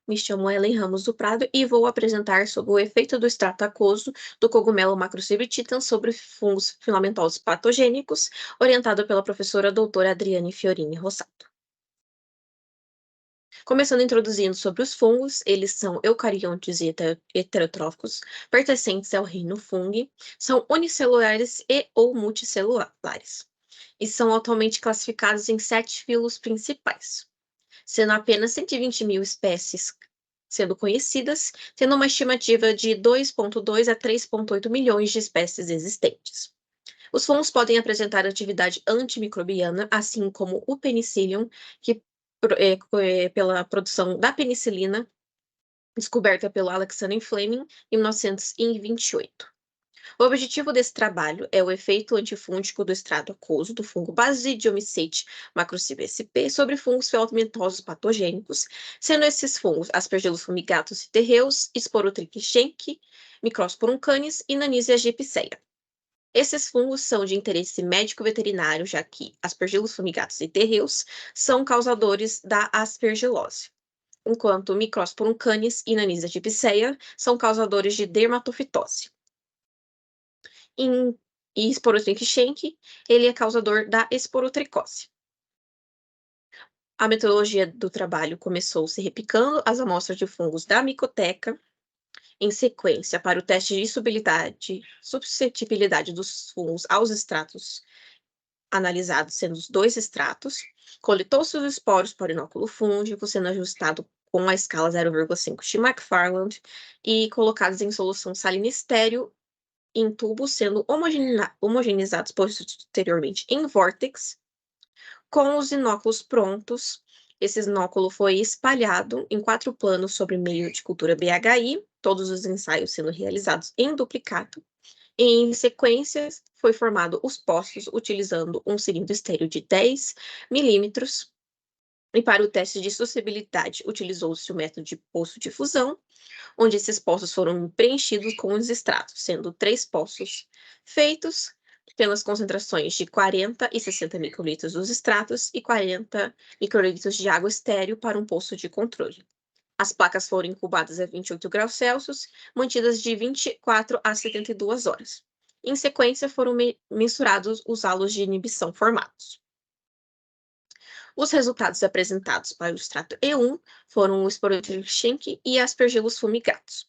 Me chamo Ellen Ramos do Prado e vou apresentar sobre o efeito do extrato aquoso do cogumelo Macrocybititan sobre fungos filamentosos patogênicos, orientado pela professora doutora Adriane Fiorini Rossato. Começando introduzindo sobre os fungos, eles são eucariontes e heterotróficos, pertencentes ao reino fungi, são unicelulares e ou multicelulares, e são atualmente classificados em 7 filos principais, sendo apenas 120 mil espécies sendo conhecidas, tendo uma estimativa de 2,2 a 3,8 milhões de espécies existentes. Os fungos podem apresentar atividade antimicrobiana, assim como o penicillium, que pela produção da penicilina, descoberta pelo Alexander Fleming em 1928. O objetivo desse trabalho é o efeito antifúngico do extrato aquoso do fungo Basidiomycete macrocybia sp sobre fungos filamentosos patogênicos, sendo esses fungos Aspergillus fumigatus e terreus, Sporotrichia, Microsporum canis e Nanísia gipsea. Esses fungos são de interesse médico-veterinário, já que Aspergillus fumigatus e terreus são causadores da aspergilose, enquanto Microsporum canis e Nanísia gipsea são causadores de dermatofitose. E Sporotrichia, ele é causador da esporotricose. A metodologia do trabalho começou se replicando as amostras de fungos da micoteca em sequência para o teste de suscetibilidade dos fungos aos extratos analisados, sendo os 2 extratos, coletou-se os esporos para o inóculo fúngico, sendo ajustado com a escala 0,5 de McFarland e colocados em solução salina estéreo em tubos, sendo homogeneizados posteriormente em vórtex. Com os inóculos prontos, esse inóculo foi espalhado em 4 planos sobre meio de cultura BHI, todos os ensaios sendo realizados em duplicado. E, em sequência, foi formado os poços utilizando um cilindro estéreo de 10 milímetros. E para o teste de suscetibilidade, utilizou-se o método de poço de fusão, onde esses poços foram preenchidos com os extratos, sendo 3 poços feitos pelas concentrações de 40 e 60 microlitros dos extratos e 40 microlitros de água estéreo para um poço de controle. As placas foram incubadas a 28 graus Celsius, mantidas de 24 a 72 horas. Em sequência, foram mensurados os halos de inibição formados. Os resultados apresentados para o extrato E1 foram o Sporotrichia e Aspergillus fumigatus.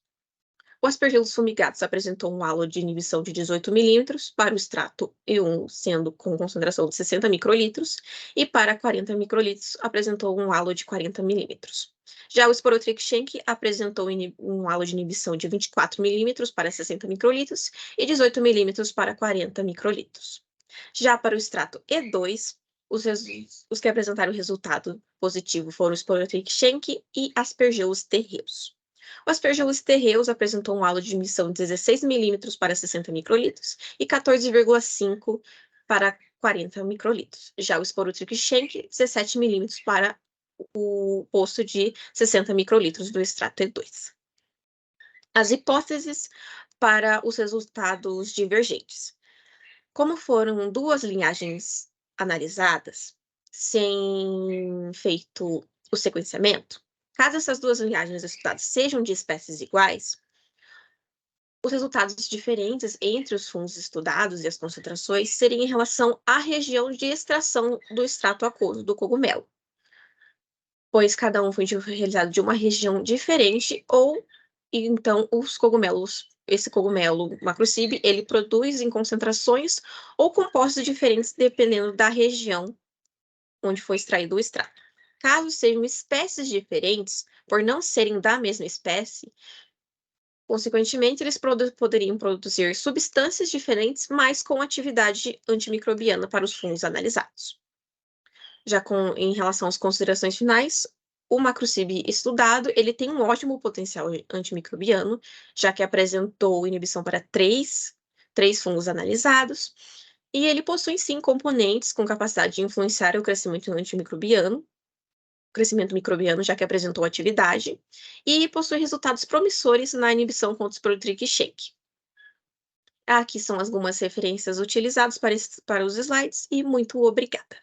O Aspergillus fumigatus apresentou um halo de inibição de 18 milímetros para o extrato E1, sendo com concentração de 60 microlitros, e para 40 microlitros apresentou um halo de 40 milímetros. Já o Sporotrichia apresentou um halo de inibição de 24 milímetros para 60 microlitros e 18 milímetros para 40 microlitros. Já para o extrato E2, os que apresentaram resultado positivo foram o Sporotrichia e Aspergillus terreus. O Aspergillus terreus apresentou um halo de emissão de 16 milímetros para 60 microlitros e 14,5 para 40 microlitros. Já o Sporotrichia, 17 milímetros para o poço de 60 microlitros do extrato E2. As hipóteses para os resultados divergentes. Como foram 2 linhagens analisadas, sem feito o sequenciamento, caso essas 2 linhagens estudadas sejam de espécies iguais, os resultados diferentes entre os fungos estudados e as concentrações seriam em relação à região de extração do extrato aquoso do cogumelo, pois cada um foi realizado de uma região diferente, ou então esse cogumelo macrocíbio, ele produz em concentrações ou compostos diferentes dependendo da região onde foi extraído o extrato. Caso sejam espécies diferentes, por não serem da mesma espécie, consequentemente, eles poderiam produzir substâncias diferentes, mas com atividade antimicrobiana para os fungos analisados. Já em relação às considerações finais, o macrocíbio estudado, ele tem um ótimo potencial antimicrobiano, já que apresentou inibição para três fungos analisados, e ele possui, sim, componentes com capacidade de influenciar o crescimento microbiano, já que apresentou atividade, e possui resultados promissores na inibição contra o Sporotrichia. Aqui são algumas referências utilizadas para os slides, e muito obrigada.